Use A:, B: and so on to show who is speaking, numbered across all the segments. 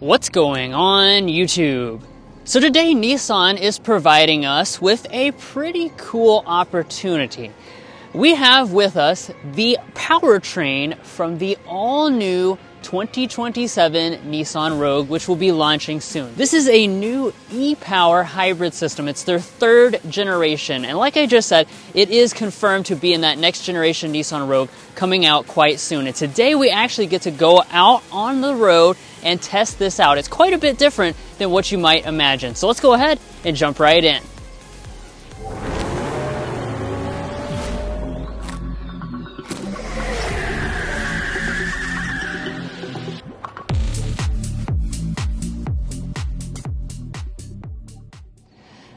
A: What's going on YouTube? So today Nissan is providing us with a pretty cool opportunity. We have with us the powertrain from the all-new 2027 Nissan Rogue, which will be launching soon. This is a new e-Power hybrid system. It's their third generation. And like I just said, it is confirmed to be in that next generation Nissan Rogue coming out quite soon. And today we actually get to go out on the road and test this out. It's quite a bit different than what you might imagine. So let's go ahead and jump right in.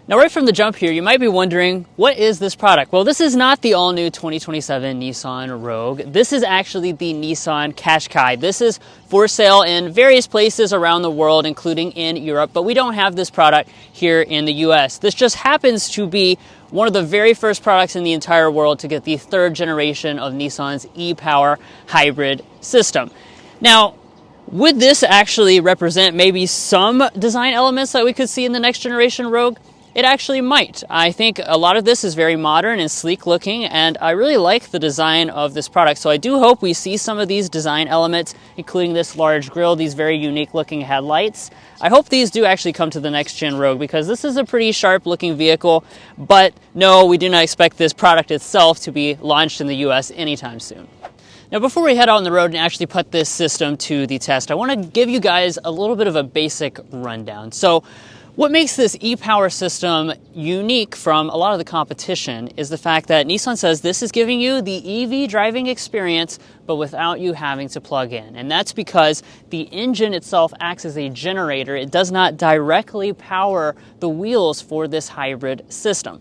A: Now, right from the jump here, you might be wondering, what is this product? Well, this is not the all-new 2027 Nissan Rogue. This is actually the Nissan Qashqai. This is for sale in various places around the world, including in Europe, but we don't have this product here in the US. This just happens to be one of the very first products in the entire world to get the third generation of Nissan's e-Power hybrid system. Now, would this actually represent maybe some design elements that we could see in the next generation Rogue? It actually might. I think a lot of this is very modern and sleek looking, and I really like the design of this product. So I do hope we see some of these design elements, including this large grille, these very unique looking headlights. I hope these do actually come to the next gen Rogue, because this is a pretty sharp looking vehicle. But no, we do not expect this product itself to be launched in the US anytime soon. Now, before we head out on the road and actually put this system to the test, I want to give you guys a little bit of a basic rundown. So what makes this e-Power system unique from a lot of the competition is the fact that Nissan says this is giving you the EV driving experience, but without you having to plug in. And that's because the engine itself acts as a generator. It does not directly power the wheels for this hybrid system.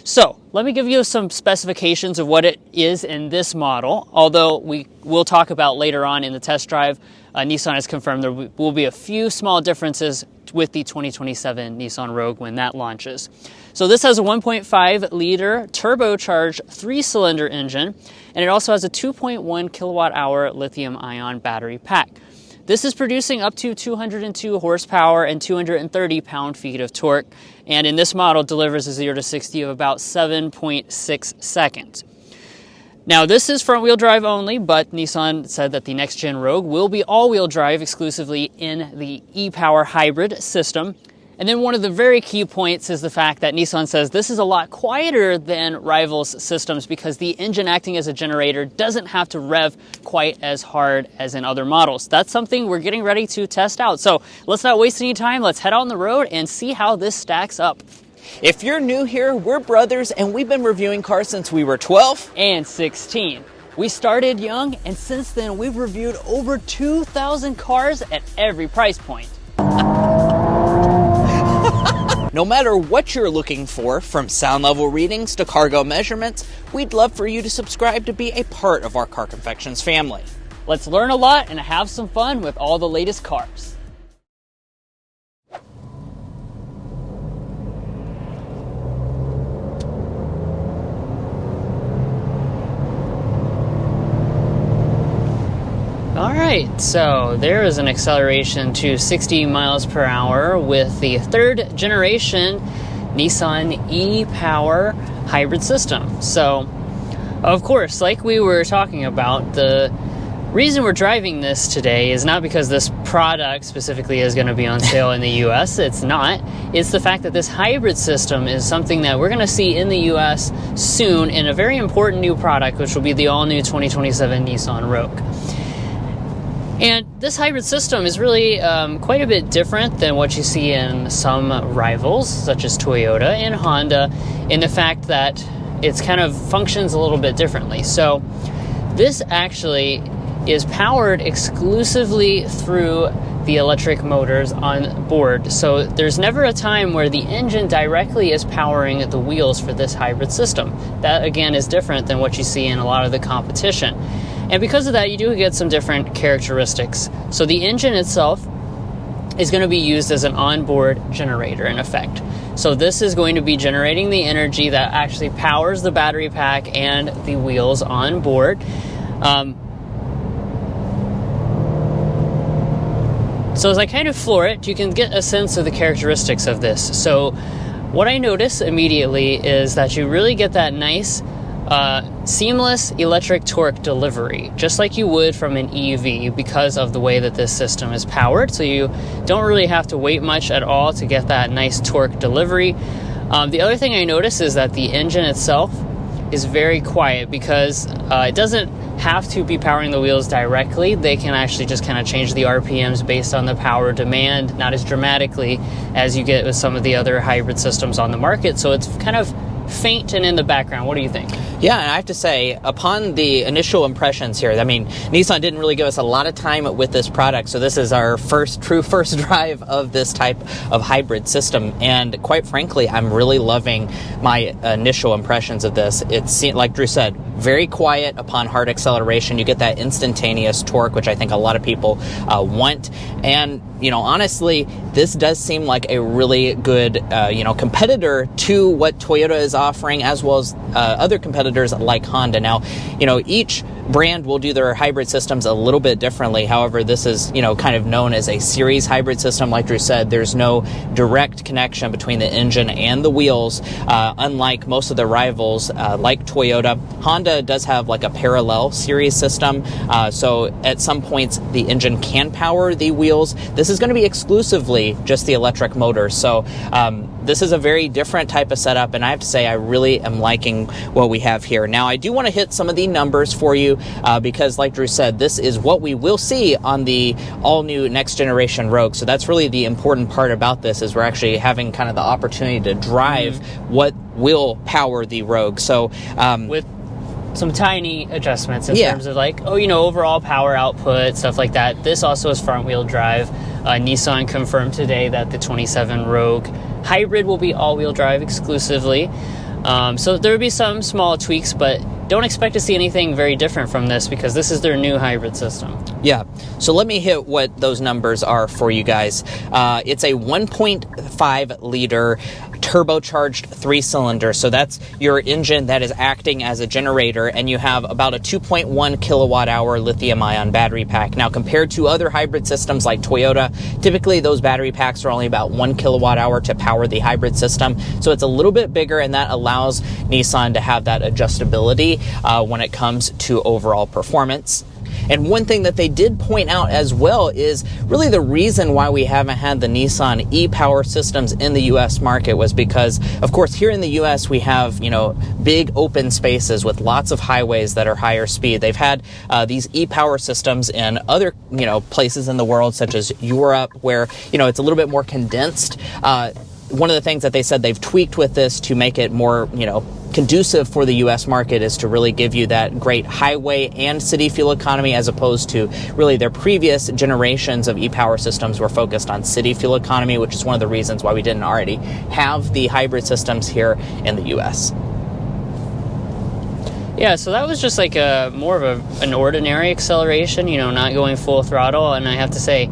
A: So let me give you some specifications of what it is in this model, although we will talk about later on in the test drive. Nissan has confirmed there will be a few small differences with the 2027 Nissan Rogue when that launches. So this has a 1.5 liter turbocharged 3-cylinder engine, and it also has a 2.1 kilowatt hour lithium ion battery pack. This is producing up to 202 horsepower and 230 pound-feet of torque, and in this model delivers a 0 to 60 of about 7.6 seconds. Now, this is front-wheel drive only, but Nissan said that the next-gen Rogue will be all-wheel drive exclusively in the e-Power hybrid system. And then one of the very key points is the fact that Nissan says this is a lot quieter than rivals' systems because the engine acting as a generator doesn't have to rev quite as hard as in other models. That's something we're getting ready to test out. So let's not waste any time. Let's head out on the road and see how this stacks up.
B: If you're new here, we're brothers and we've been reviewing cars since we were 12
A: and 16. We started young, and since then we've reviewed over 2,000 cars at every price point.
B: No matter what you're looking for, from sound level readings to cargo measurements, we'd love for you to subscribe to be a part of our Car Confections family.
A: Let's learn a lot and have some fun with all the latest cars. Alright, so there is an acceleration to 60 miles per hour with the third generation Nissan e-Power hybrid system. So, of course, like we were talking about, the reason we're driving this today is not because this product specifically is going to be on sale in the US. It's not. It's the fact that this hybrid system is something that we're going to see in the US soon in a very important new product, which will be the all-new 2027 Nissan Rogue. And this hybrid system is really quite a bit different than what you see in some rivals, such as Toyota and Honda, in the fact that it's kind of functions a little bit differently. So this actually is powered exclusively through the electric motors on board. So there's never a time where the engine directly is powering the wheels for this hybrid system. That, again, is different than what you see in a lot of the competition. And because of that, you do get some different characteristics. So the engine itself is going to be used as an onboard generator, in effect. So this is going to be generating the energy that actually powers the battery pack and the wheels on board. So as I kind of floor it, you can get a sense of the characteristics of this. So what I notice immediately is that you really get that nice seamless electric torque delivery, just like you would from an EV, because of the way that this system is powered. So you don't really have to wait much at all to get that nice torque delivery. The other thing I notice is that the engine itself is very quiet, because it doesn't have to be powering the wheels directly. They can actually just kind of change the RPMs based on the power demand, not as dramatically as you get with some of the other hybrid systems on the market. So it's kind of faint and in the background. What do you think?
B: Yeah, and I have to say, upon the initial impressions here, I mean, Nissan didn't really give us a lot of time with this product, so this is our first drive of this type of hybrid system, and quite frankly, I'm really loving my initial impressions of this. It's, like Drew said, very quiet. Upon hard acceleration, you get that instantaneous torque, which I think a lot of people want, and honestly, this does seem like a really good, competitor to what Toyota is offering, as well as other competitors like Honda. Now, each brand will do their hybrid systems a little bit differently. However, this is, kind of known as a series hybrid system. Like Drew said, there's no direct connection between the engine and the wheels, unlike most of the rivals, like Toyota. Honda does have like a parallel series system, so at some points the engine can power the wheels. This is going to be exclusively just the electric motor, so this is a very different type of setup, and I have to say I really am liking what we have here. Now, I do want to hit some of the numbers for you, because like Drew said, this is what we will see on the all-new next generation Rogue, so that's really the important part about this, is we're actually having kind of the opportunity to drive what will power the Rogue. So
A: with some tiny adjustments in terms of overall power output, stuff like that. This also is front-wheel drive. Nissan confirmed today that the 27 Rogue Hybrid will be all-wheel drive exclusively. So there will be some small tweaks, but don't expect to see anything very different from this, because this is their new hybrid system. Yeah, so let me hit what those numbers are for you guys. It's a 1.5 liter turbocharged 3-cylinder, so that's your engine that is acting as a generator, and you have about a 2.1 kilowatt hour lithium-ion battery pack. Now, compared to other hybrid systems like Toyota, typically those battery packs are only about 1 kilowatt hour to power the hybrid system, so it's a little bit bigger, and that allows Nissan to have that adjustability when it comes to overall performance. And one thing that they did point out as well is really the reason why we haven't had the Nissan e-Power systems in the U.S. market was because, of course, here in the U.S. we have, big open spaces with lots of highways that are higher speed. They've had these e-Power systems in other, places in the world, such as Europe, where, it's a little bit more condensed. One of the things that they said they've tweaked with this to make it more, conducive for the U.S. market is to really give you that great highway and city fuel economy, as opposed to really their previous generations of e-Power systems were focused on city fuel economy, which is one of the reasons why we didn't already have the hybrid systems here in the U.S. Yeah, so that was just like more of an ordinary acceleration, not going full throttle, and I have to say,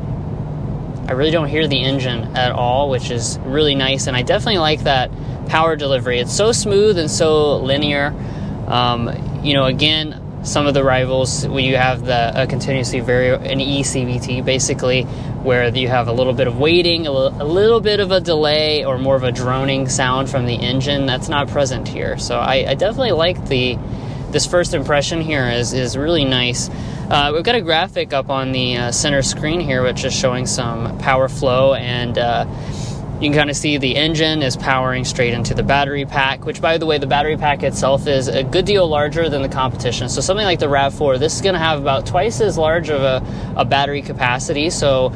A: I really don't hear the engine at all, which is really nice, and I definitely like that power delivery. It's so smooth and so linear. Again, some of the rivals, where you have the continuously an eCVT, basically, where you have a little bit of waiting, a little bit of a delay, or more of a droning sound from the engine. That's not present here. So I definitely like this first impression here is really nice. We've got a graphic up on the center screen here, which is showing some power flow, and you can kind of see the engine is powering straight into the battery pack, which, by the way, the battery pack itself is a good deal larger than the competition. So something like the RAV4, this is going to have about twice as large of a battery capacity. So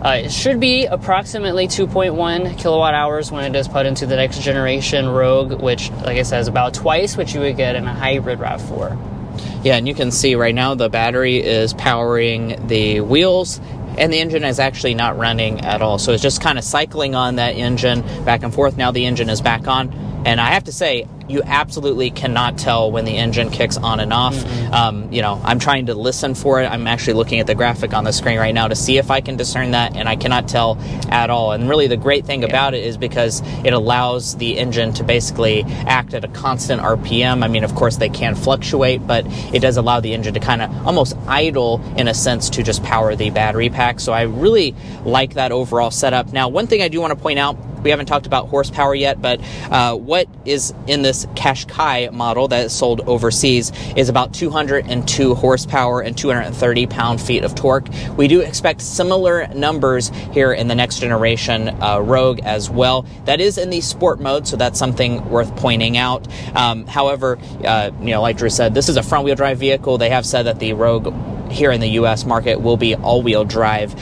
A: it should be approximately 2.1 kilowatt hours when it is put into the next generation Rogue, which, like I said, is about twice what you would get in a hybrid RAV4.
B: Yeah, and you can see right now the battery is powering the wheels, and the engine is actually not running at all. So it's just kind of cycling on that engine back and forth. Now the engine is back on. And I have to say, you absolutely cannot tell when the engine kicks on and off. You know, I'm trying to listen for it. I'm actually looking at the graphic on the screen right now to see if I can discern that, and I cannot tell at all. And really the great thing about it is because it allows the engine to basically act at a constant RPM. I mean, of course, they can fluctuate, but it does allow the engine to kind of almost idle in a sense to just power the battery pack. So I really like that overall setup. Now, one thing I do want to point out, we haven't talked about horsepower yet, but what is in this Qashqai model that is sold overseas is about 202 horsepower and 230 pound-feet of torque. We do expect similar numbers here in the next generation Rogue as well. That is in the sport mode, so that's something worth pointing out. However, you know, like Drew said, this is a front-wheel drive vehicle. They have said that the Rogue here in the U.S. market will be all-wheel drive.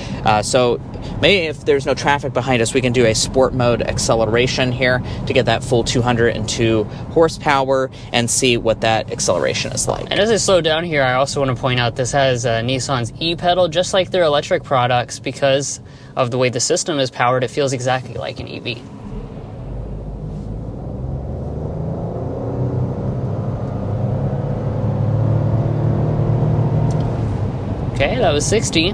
B: So maybe if there's no traffic behind us, we can do a sport mode acceleration here to get that full 202 horsepower and see what that acceleration is like.
A: And as I slow down here, I also want to point out this has Nissan's e-pedal, just like their electric products. Because of the way the system is powered, it feels exactly like an EV. Okay, that was 60.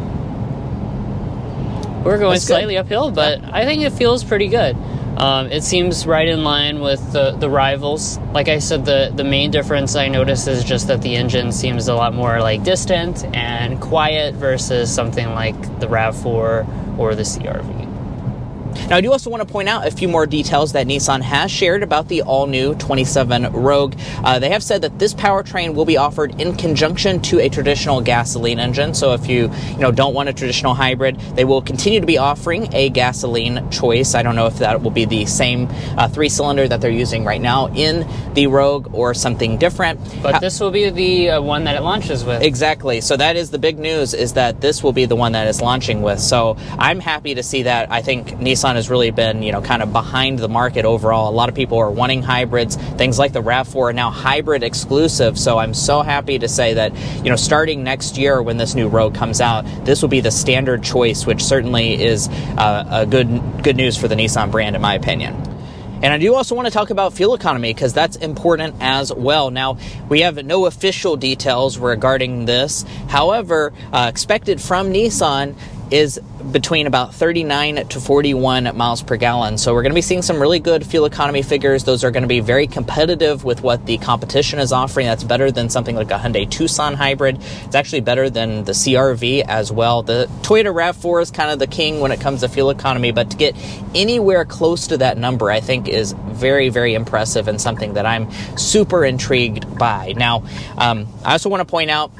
A: We're going slightly uphill, but I think it feels pretty good. It seems right in line with the rivals. Like I said, the main difference I noticed is just that the engine seems a lot more like distant and quiet versus something like the RAV4 or the CR-V.
B: Now, I do also want to point out a few more details that Nissan has shared about the all-new 27 Rogue. They have said that this powertrain will be offered in conjunction to a traditional gasoline engine. So if you don't want a traditional hybrid, they will continue to be offering a gasoline choice. I don't know if that will be the same three-cylinder that they're using right now in the Rogue or something different.
A: But this will be the one that it launches with.
B: Exactly. So that is the big news, is that this will be the one that is launching with. So I'm happy to see that. I think Nissan has really been, kind of behind the market overall. A lot of people are wanting hybrids. Things like the RAV4 are now hybrid exclusive. So I'm so happy to say that, starting next year when this new Rogue comes out, this will be the standard choice, which certainly is a good news for the Nissan brand, in my opinion. And I do also want to talk about fuel economy, because that's important as well. Now, we have no official details regarding this. However, expected from Nissan is between about 39 to 41 miles per gallon. So we're going to be seeing some really good fuel economy figures. Those are going to be very competitive with what the competition is offering. That's better than something like a Hyundai Tucson hybrid. It's actually better than the CR-V as well. The Toyota RAV4 is kind of the king when it comes to fuel economy, but to get anywhere close to that number, I think is very, very impressive and something that I'm super intrigued by. Now, I also want to point out,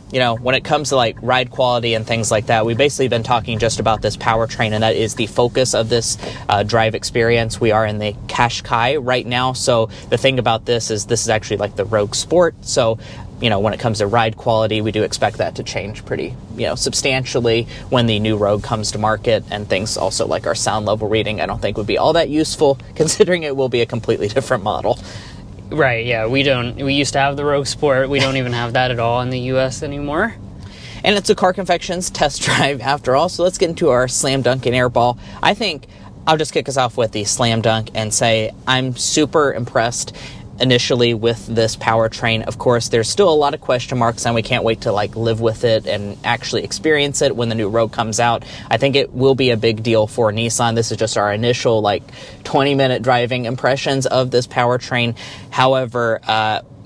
B: when it comes to like ride quality and things like that, we've basically been talking just about this powertrain, and that is the focus of this drive experience. We are in the Qashqai right now, so the thing about this is actually like the Rogue Sport. So when it comes to ride quality, we do expect that to change pretty substantially when the new Rogue comes to market. And things also like our sound level reading, I don't think would be all that useful, considering it will be a completely different model.
A: Right, yeah, we used to have the Rogue Sport. We don't even have that at all in the US anymore.
B: And it's a Car Confections test drive after all, so let's get into our slam dunk and airball. I think I'll just kick us off with the slam dunk and say I'm super impressed initially with this powertrain. Of course, there's still a lot of question marks, and we can't wait to live with it and actually experience it when the new Rogue comes out. I think it will be a big deal for Nissan. This is just our initial 20-minute driving impressions of this powertrain. However,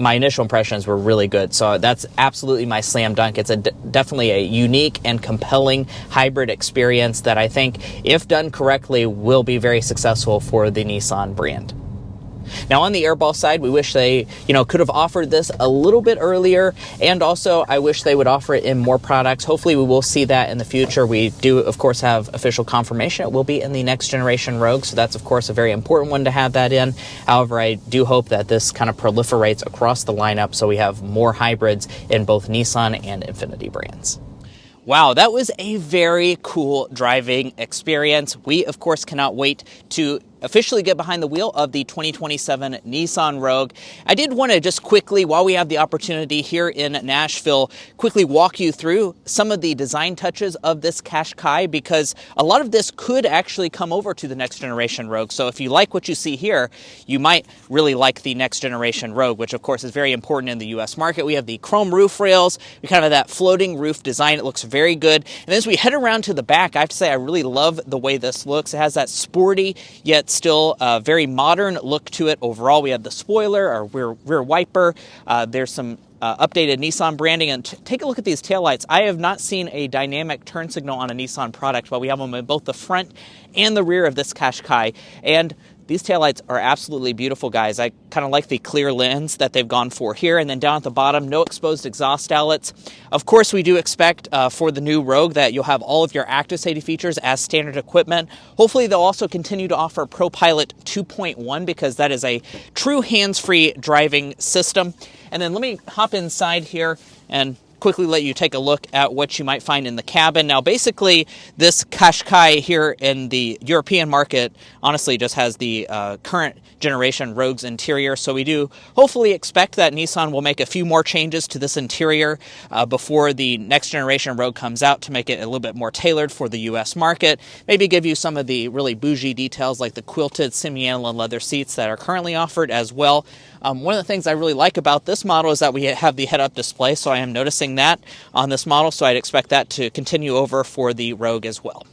B: my initial impressions were really good, so that's absolutely my slam dunk. It's definitely a unique and compelling hybrid experience that I think, if done correctly, will be very successful for the Nissan brand. Now, on the airball side, we wish they, could have offered this a little bit earlier, and also I wish they would offer it in more products. Hopefully, we will see that in the future. We do, of course, have official confirmation it will be in the next generation Rogue, so that's, of course, a very important one to have that in. However, I do hope that this kind of proliferates across the lineup so we have more hybrids in both Nissan and Infiniti brands. Wow, that was a very cool driving experience. We, of course, cannot wait to officially get behind the wheel of the 2027 Nissan Rogue. I did want to just quickly, while we have the opportunity here in Nashville, quickly walk you through some of the design touches of this Qashqai, because a lot of this could actually come over to the next generation Rogue. So if you like what you see here, you might really like the next generation Rogue, which of course is very important in the US market. We have the chrome roof rails, we kind of have that floating roof design. It looks very good. And as we head around to the back, I have to say I really love the way this looks. It has that sporty yet still very modern look to it. Overall, we have the spoiler, our rear wiper. There's some updated Nissan branding, and take a look at these taillights. I have not seen a dynamic turn signal on a Nissan product, but we have them in both the front and the rear of this Qashqai, and these taillights are absolutely beautiful, guys. I kind of like the clear lens that they've gone for here. And then down at the bottom, no exposed exhaust outlets. Of course, we do expect for the new Rogue that you'll have all of your active safety features as standard equipment. Hopefully, they'll also continue to offer ProPilot 2.1, because that is a true hands-free driving system. And then let me hop inside here and quickly let you take a look at what you might find in the cabin. Now, basically, this Qashqai here in the European market honestly just has the current generation Rogue's interior. So we do hopefully expect that Nissan will make a few more changes to this interior before the next generation Rogue comes out to make it a little bit more tailored for the US market. Maybe give you some of the really bougie details like the quilted semi-aniline leather seats that are currently offered as well. One of the things I really like about this model is that we have the head-up display, so I am noticing that on this model, so I'd expect that to continue over for the Rogue as well.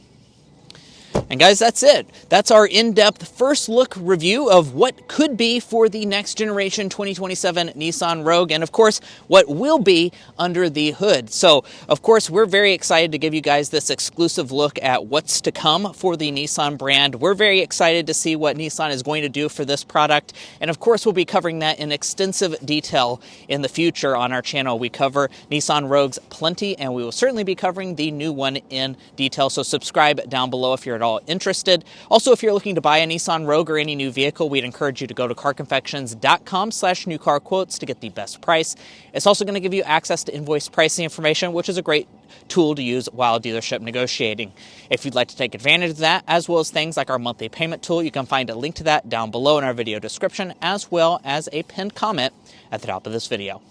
B: And guys, that's it. That's our in-depth first look review of what could be for the next generation 2027 Nissan Rogue, and of course, what will be under the hood. So, of course, we're very excited to give you guys this exclusive look at what's to come for the Nissan brand. We're very excited to see what Nissan is going to do for this product, and of course, we'll be covering that in extensive detail in the future on our channel. We cover Nissan Rogues plenty, and we will certainly be covering the new one in detail, so subscribe down below if you're at all interested. Also, if you're looking to buy a Nissan Rogue or any new vehicle, we'd encourage you to go to carconfections.com/newcarquotes to get the best price. It's also going to give you access to invoice pricing information, which is a great tool to use while dealership negotiating. If you'd like to take advantage of that, as well as things like our monthly payment tool, you can find a link to that down below in our video description, as well as a pinned comment at the top of this video.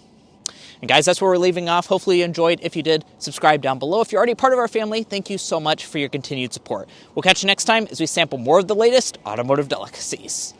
B: And guys, that's where we're leaving off. Hopefully you enjoyed. If you did, subscribe down below. If you're already part of our family, thank you so much for your continued support. We'll catch you next time as we sample more of the latest automotive delicacies.